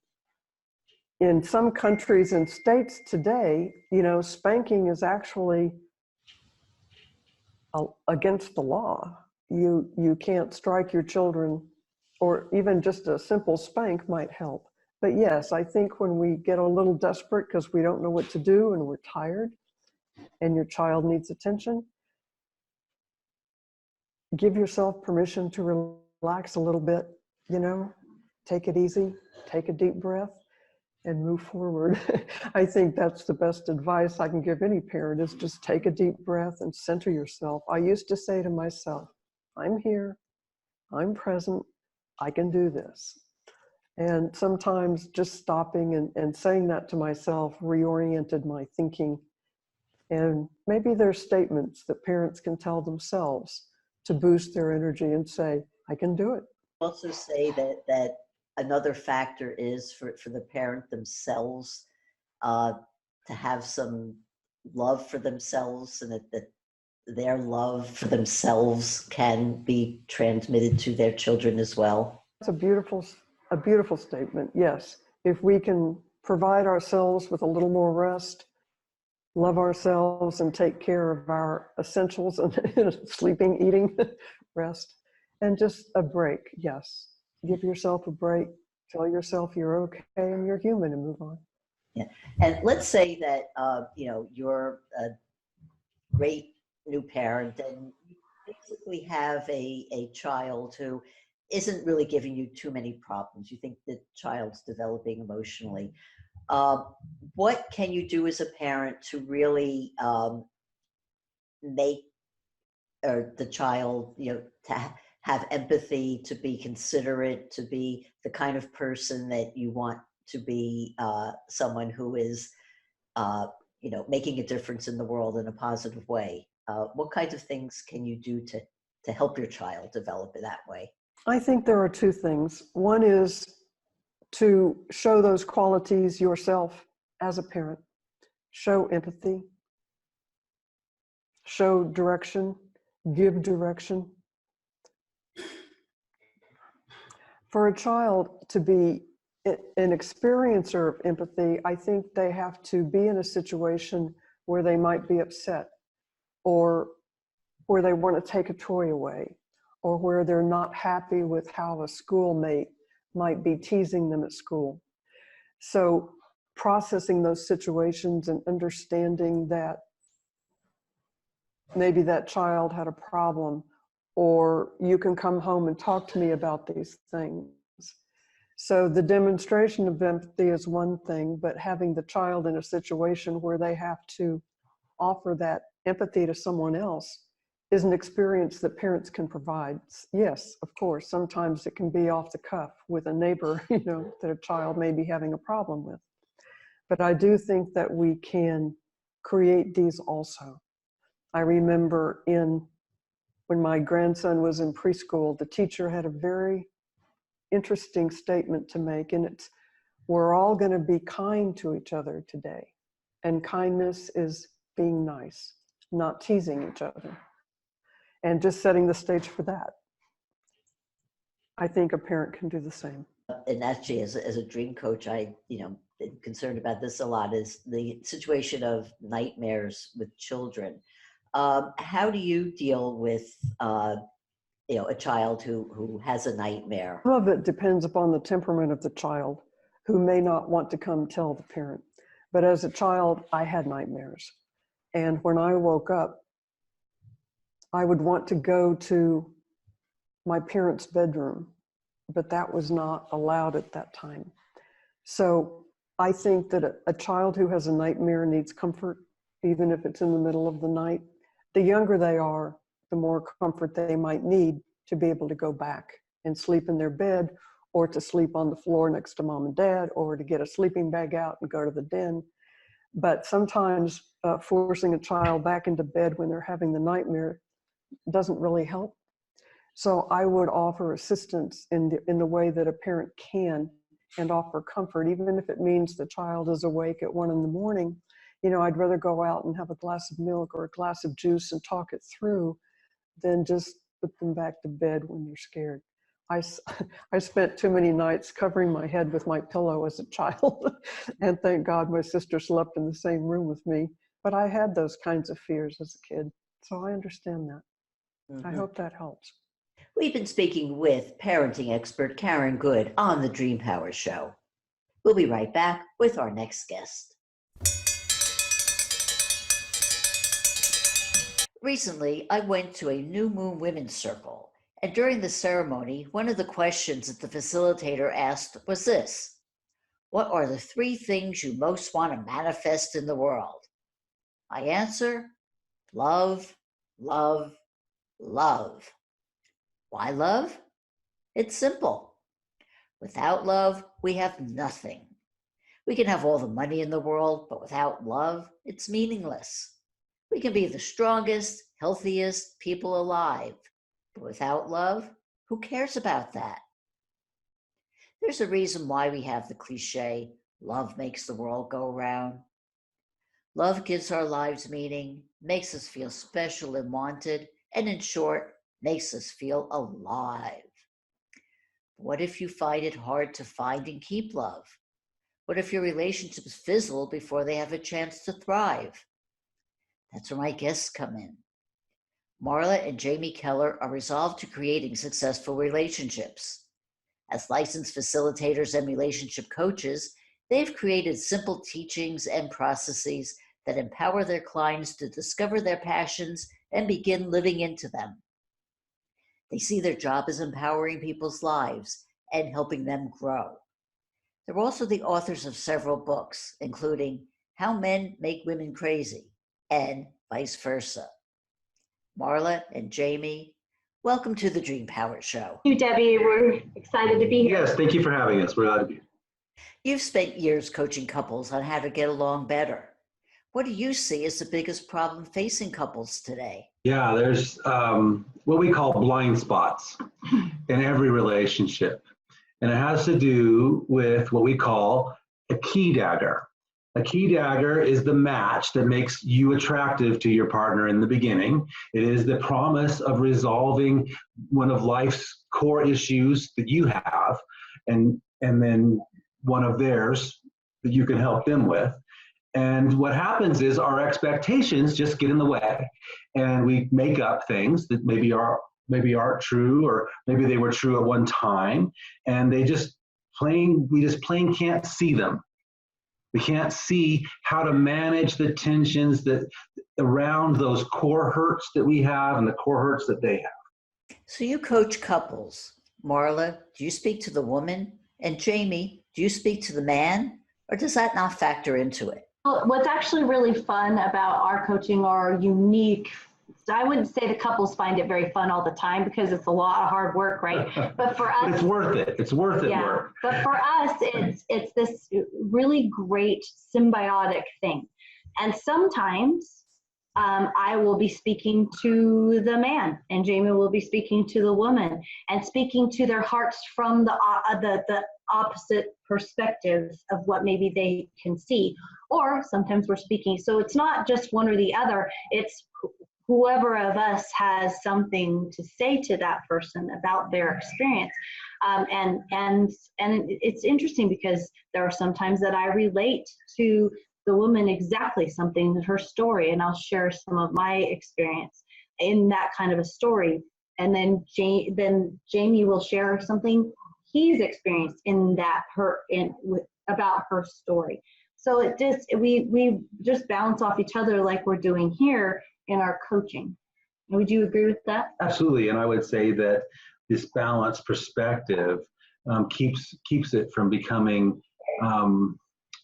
Speaker 5: in some countries and states today, you know, spanking is actually against the law. You can't strike your children, or even just a simple spank might help. But yes, I think when we get a little desperate because we don't know what to do and we're tired and your child needs attention, give yourself permission to relax a little bit, you know, take it easy, take a deep breath and move forward. I think that's the best advice I can give any parent, is just take a deep breath and center yourself. I used to say to myself, I'm here, I'm present, I can do this. And sometimes just stopping and saying that to myself reoriented my thinking. And maybe there's statements that parents can tell themselves to boost their energy and say, I can do it.
Speaker 2: Also say that another factor is for the parent themselves to have some love for themselves, and that their love for themselves can be transmitted to their children as well.
Speaker 5: It's a beautiful statement. Yes, if we can provide ourselves with a little more rest, love ourselves and take care of our essentials and sleeping, eating, rest, and just a break. Yes, give yourself a break, tell yourself you're okay and you're human, and move on.
Speaker 2: Yeah. And let's say that, you're a great new parent and you basically have a child who isn't really giving you too many problems. You think the child's developing emotionally. Uh, what can you do as a parent to really make or the child, have empathy, to be considerate, to be the kind of person that you want to be someone who is, making a difference in the world in a positive way? What kinds of things can you do to help your child develop it that way?
Speaker 5: I think there are two things. One is to show those qualities yourself as a parent. Show empathy, show direction, give direction. For a child to be an experiencer of empathy, I think they have to be in a situation where they might be upset, or where they want to take a toy away, or where they're not happy with how a schoolmate might be teasing them at school. So processing those situations and understanding that maybe that child had a problem, or you can come home and talk to me about these things. So the demonstration of empathy is one thing, but having the child in a situation where they have to offer that empathy to someone else is an experience that parents can provide. Yes, of course, sometimes it can be off the cuff with a neighbor, that a child may be having a problem with. But I do think that we can create these also. I remember when my grandson was in preschool, the teacher had a very interesting statement to make, and it's, we're all going to be kind to each other today. And kindness is being nice, not teasing each other. And just setting the stage for that. I think a parent can do the same.
Speaker 2: And actually, as a dream coach, I, been concerned about this a lot, is the situation of nightmares with children. How do you deal with, a child who has a nightmare?
Speaker 5: Some of it depends upon the temperament of the child, who may not want to come tell the parent. But as a child, I had nightmares. And when I woke up, I would want to go to my parents' bedroom, but that was not allowed at that time. So I think that a child who has a nightmare needs comfort, even if it's in the middle of the night. The younger they are, the more comfort they might need to be able to go back and sleep in their bed, or to sleep on the floor next to mom and dad, or to get a sleeping bag out and go to the den. But sometimes forcing a child back into bed when they're having the nightmare doesn't really help. So I would offer assistance in the way that a parent can, and offer comfort, even if it means the child is awake at 1 a.m. I'd rather go out and have a glass of milk or a glass of juice and talk it through than just put them back to bed when they're scared. I spent too many nights covering my head with my pillow as a child, and thank God my sister slept in the same room with me. But I had those kinds of fears as a kid, so I understand that.
Speaker 2: Mm-hmm.
Speaker 5: I hope that helps.
Speaker 2: We've been speaking with parenting expert Karen Good on the Dream Power Show. We'll be right back with our next guest. Recently, I went to a New Moon Women's Circle, and during the ceremony, one of the questions that the facilitator asked was this: what are the 3 things you most want to manifest in the world? I answer: love, love, love. Why love? It's simple. Without love, we have nothing. We can have all the money in the world, but without love, it's meaningless. We can be the strongest, healthiest people alive, but without love, who cares about that? There's a reason why we have the cliche, love makes the world go round. Love gives our lives meaning, makes us feel special and wanted, and in short, makes us feel alive. What if you find it hard to find and keep love? What if your relationships fizzle before they have a chance to thrive? That's where my guests come in. Marla and Jamie Keller are resolved to creating successful relationships. As licensed facilitators and relationship coaches, They've created simple teachings and processes that empower their clients to discover their passions and begin living into them. They see their job as empowering people's lives and helping them grow. They're also the authors of several books, including How Men Make Women Crazy and Vice Versa. Marla and Jamie, welcome to the Dream Power Show.
Speaker 6: Thank you, Debbie. We're excited to be here.
Speaker 7: Yes, thank you for having us. We're glad to be here.
Speaker 2: You've spent years coaching couples on how to get along better. What do you see as the biggest problem facing couples today?
Speaker 7: Yeah, there's what we call blind spots in every relationship. And it has to do with what we call a key dagger. A key dagger is the match that makes you attractive to your partner in the beginning. It is the promise of resolving one of life's core issues that you have, and then one of theirs that you can help them with. And what happens is our expectations just get in the way, and we make up things that maybe aren't true, or maybe they were true at one time, and we just plain can't see them. We can't see how to manage the tensions that around those core hurts that we have and the core hurts that they have.
Speaker 2: So you coach couples. Marla, do you speak to the woman? And Jamie, do you speak to the man? Or does that not factor into it?
Speaker 6: Well, what's actually really fun about our coaching are unique. I wouldn't say the couples find it very fun all the time because it's a lot of hard work, right? But for us,
Speaker 7: but it's worth it. It's worth it.
Speaker 6: Yeah.
Speaker 7: Work.
Speaker 6: But for us, it's this really great symbiotic thing. And sometimes I will be speaking to the man, and Jamie will be speaking to the woman, and speaking to their hearts from the opposite perspectives of what maybe they can see. Or sometimes we're speaking. So it's not just one or the other. It's whoever of us has something to say to that person about their experience. And it's interesting because there are some times that I relate to the woman exactly something in her story, and I'll share some of my experience in that kind of a story. And then Jamie will share something he's experienced in that about her story. So we just bounce off each other like we're doing here in our coaching. Would you agree with that?
Speaker 7: Absolutely, and I would say that this balanced perspective keeps it from becoming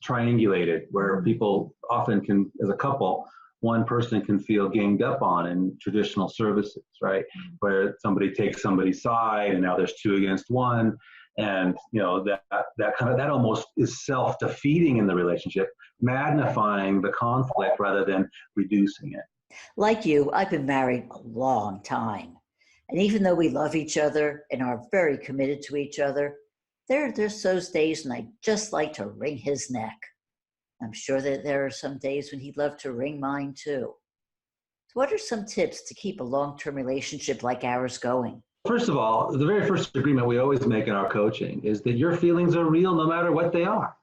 Speaker 7: triangulated, where people often can, as a couple, one person can feel ganged up on in traditional services, right? Where somebody takes somebody's side, and now there's two against one, and that almost is self-defeating in the relationship, magnifying the conflict rather than reducing it.
Speaker 2: Like you, I've been married a long time. And even though we love each other and are very committed to each other, there's those days when I'd just like to wring his neck. I'm sure that there are some days when he'd love to wring mine too. So what are some tips to keep a long-term relationship like ours going?
Speaker 7: First of all, the very first agreement we always make in our coaching is that your feelings are real no matter what they are.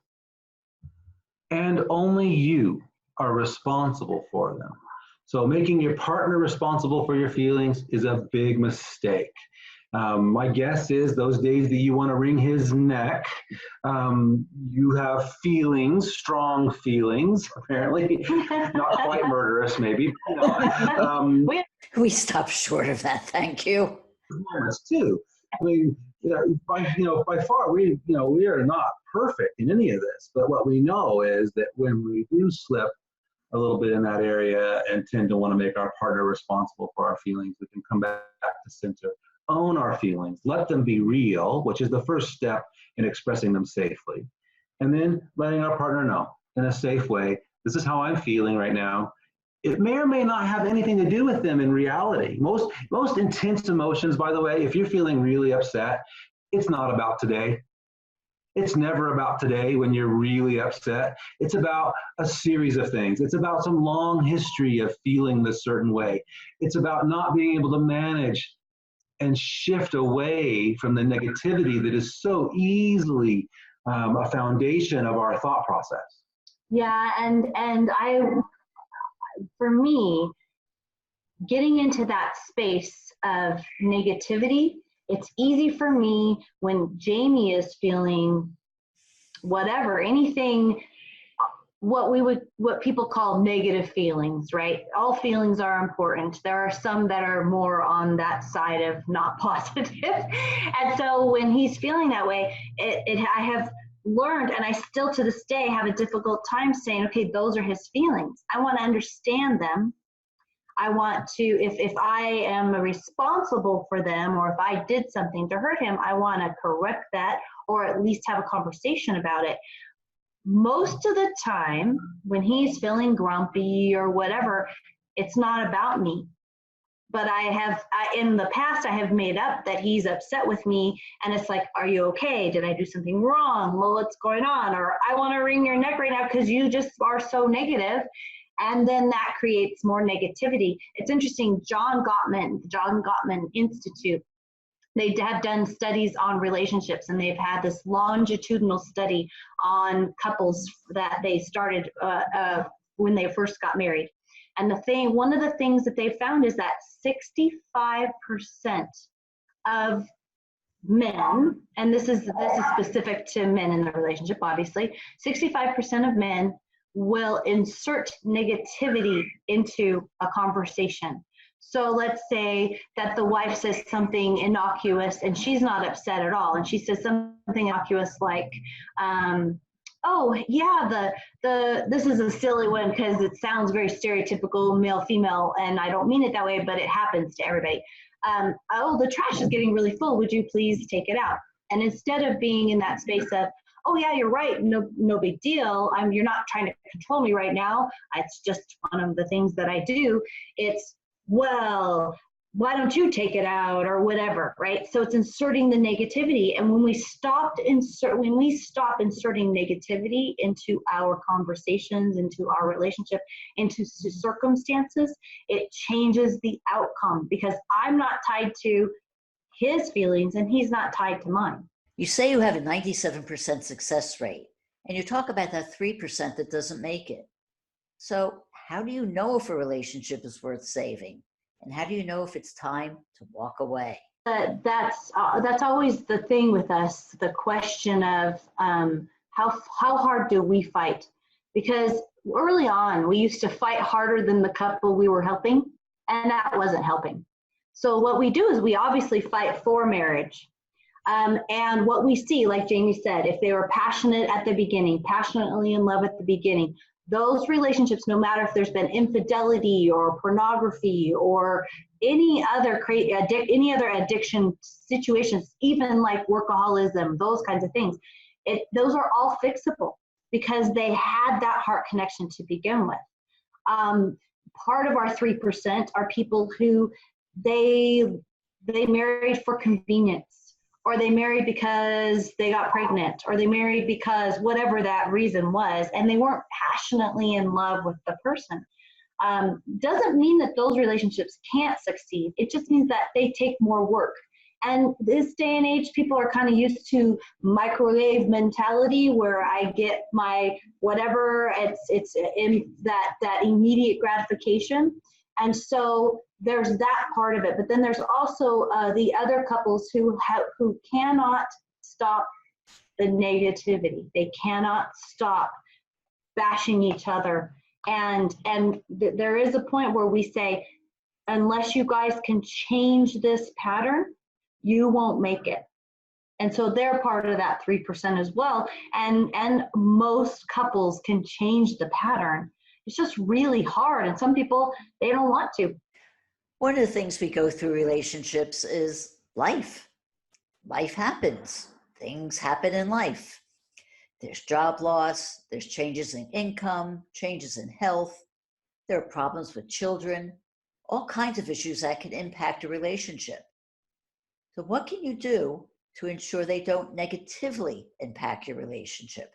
Speaker 7: And only you are responsible for them. So making your partner responsible for your feelings is a big mistake. My guess is those days that you want to wring his neck, you have feelings, strong feelings, apparently, not quite murderous, maybe.
Speaker 2: We stop short of that, thank you.
Speaker 7: Moments too. I mean, by far, we are not perfect in any of this, but what we know is that when we do slip a little bit in that area and tend to want to make our partner responsible for our feelings, we can come back to center, own our feelings, let them be real, which is the first step in expressing them safely, and then letting our partner know in a safe way, this is how I'm feeling right now. It may or may not have anything to do with them in reality. Most intense emotions, by the way, if you're feeling really upset, it's not about today. It's never about today when you're really upset. It's about a series of things. It's about some long history of feeling this certain way. It's about not being able to manage and shift away from the negativity that is so easily a foundation of our thought process.
Speaker 6: Yeah, and for me, getting into that space of negativity, it's easy for me when Jamie is feeling whatever, anything, what people call negative feelings, right? All feelings are important. There are some that are more on that side of not positive. And so when he's feeling that way, I have learned, and I still to this day have a difficult time saying, okay, those are his feelings. I want to understand them. I want to, if I am responsible for them, or if I did something to hurt him, I want to correct that, or at least have a conversation about it. Most of the time when he's feeling grumpy or whatever, it's not about me. But in the past, I have made up that he's upset with me, and it's like, are you okay? Did I do something wrong? Well, what's going on? Or I want to wring your neck right now because you just are so negative. And then that creates more negativity. It's interesting, the John Gottman Institute, they have done studies on relationships, and they've had this longitudinal study on couples that they started when they first got married. And one of the things that they found is that 65% of men, and this is specific to men in the relationship, obviously, 65% of men will insert negativity into a conversation. So let's say that the wife says something innocuous and she's not upset at all, and she says something innocuous like, oh yeah, this is a silly one because it sounds very stereotypical male female, and I don't mean it that way, but it happens to everybody. Oh, the trash is getting really full, would you please take it out? And instead of being in that space of, oh yeah, you're right, no big deal, you're not trying to control me right now, it's just one of the things that I do, it's, well, why don't you take it out, or whatever, right? So it's inserting the negativity. And when we stop inserting negativity into our conversations, into our relationship, into circumstances, it changes the outcome, because I'm not tied to his feelings and he's not tied to mine.
Speaker 2: You say you have a 97% success rate, and you talk about that 3% that doesn't make it. So how do you know if a relationship is worth saving? And how do you know if it's time to walk away?
Speaker 6: That's always the thing with us, the question of how hard do we fight? Because early on, we used to fight harder than the couple we were helping, and that wasn't helping. So what we do is we obviously fight for marriage. And what we see, like Jamie said, if they were passionate at the beginning, passionately in love at the beginning, those relationships, no matter if there's been infidelity or pornography or any other addiction situations, even like workaholism, those kinds of things, those are all fixable because they had that heart connection to begin with. Part of our 3% are people who they married for convenience, or they married because they got pregnant, or they married because whatever that reason was, and they weren't passionately in love with the person. Doesn't mean that those relationships can't succeed. It just means that they take more work. And this day and age, people are kind of used to microwave mentality, where I get my whatever, it's in that immediate gratification. And so there's that part of it. But then there's also the other couples who cannot stop the negativity. They cannot stop bashing each other. And there is a point where we say, unless you guys can change this pattern, you won't make it. And so they're part of that 3% as well. And most couples can change the pattern. It's just really hard. And some people, they don't want to.
Speaker 2: One of the things we go through relationships is life. Life happens. Things happen in life. There's job loss. There's changes in income, changes in health. There are problems with children, all kinds of issues that can impact a relationship. So what can you do to ensure they don't negatively impact your relationship?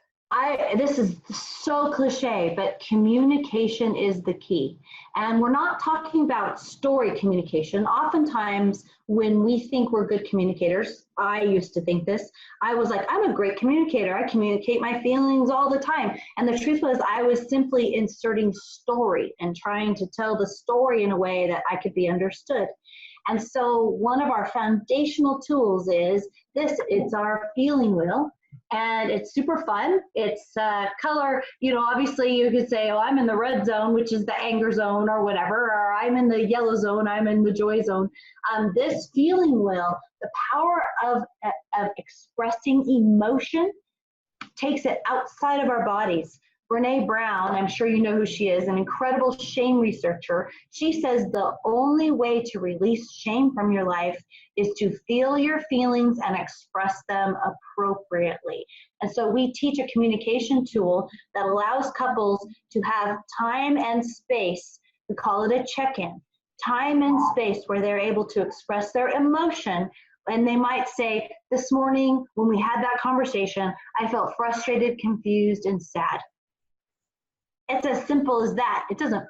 Speaker 6: This is so cliche, but communication is the key. And we're not talking about story communication. Oftentimes when we think we're good communicators, I used to think this, I was like, I'm a great communicator. I communicate my feelings all the time. And the truth was, I was simply inserting story and trying to tell the story in a way that I could be understood. And so one of our foundational tools is this, it's our feeling wheel. and it's super fun. It's color, obviously you could say, oh, I'm in the red zone, which is the anger zone or whatever, or I'm in the yellow zone, I'm in the joy zone. This feeling wheel, the power of expressing emotion takes it outside of our bodies. Brene Brown, I'm sure you know who she is, an incredible shame researcher. She says the only way to release shame from your life is to feel your feelings and express them appropriately. And so we teach a communication tool that allows couples to have time and space. We call it a check-in. Time and space where they're able to express their emotion. And they might say, this morning when we had that conversation, I felt frustrated, confused, and sad. It's as simple as that. It doesn't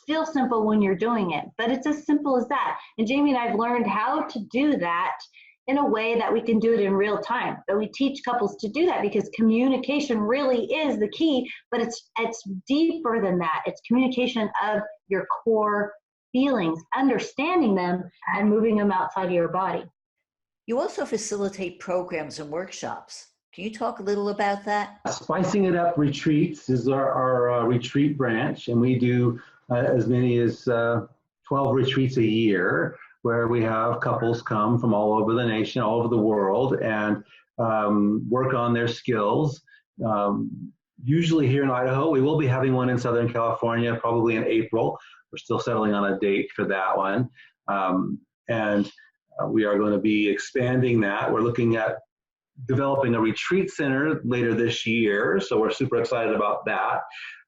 Speaker 6: feel simple when you're doing it, but it's as simple as that. And Jamie and I have learned how to do that in a way that we can do it in real time. But we teach couples to do that because communication really is the key, but it's deeper than that. It's communication of your core feelings, understanding them and moving them outside of your body.
Speaker 2: You also facilitate programs and workshops. Can you talk a little about that?
Speaker 7: Spicing It Up Retreats is our retreat branch, and we do as many as 12 retreats a year where we have couples come from all over the nation, all over the world, and work on their skills. Usually here in Idaho. We will be having one in Southern California probably in April. We're still settling on a date for that one. We are going to be expanding that. We're looking at developing a retreat center later this year, so we're super excited about that.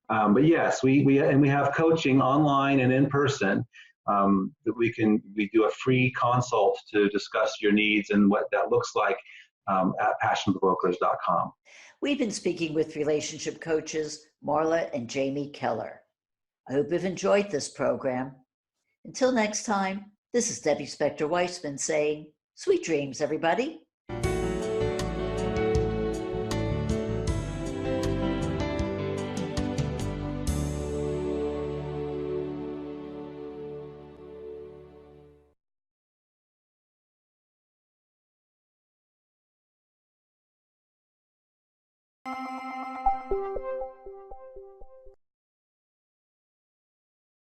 Speaker 7: But yes, we have coaching online and in person that we do a free consult to discuss your needs and what that looks like at passionbrokers.com.
Speaker 2: We've been speaking with relationship coaches Marla and Jamie Keller. I hope you've enjoyed this program. Until next time, this is Debbie Spector-Weissman saying, sweet dreams, everybody.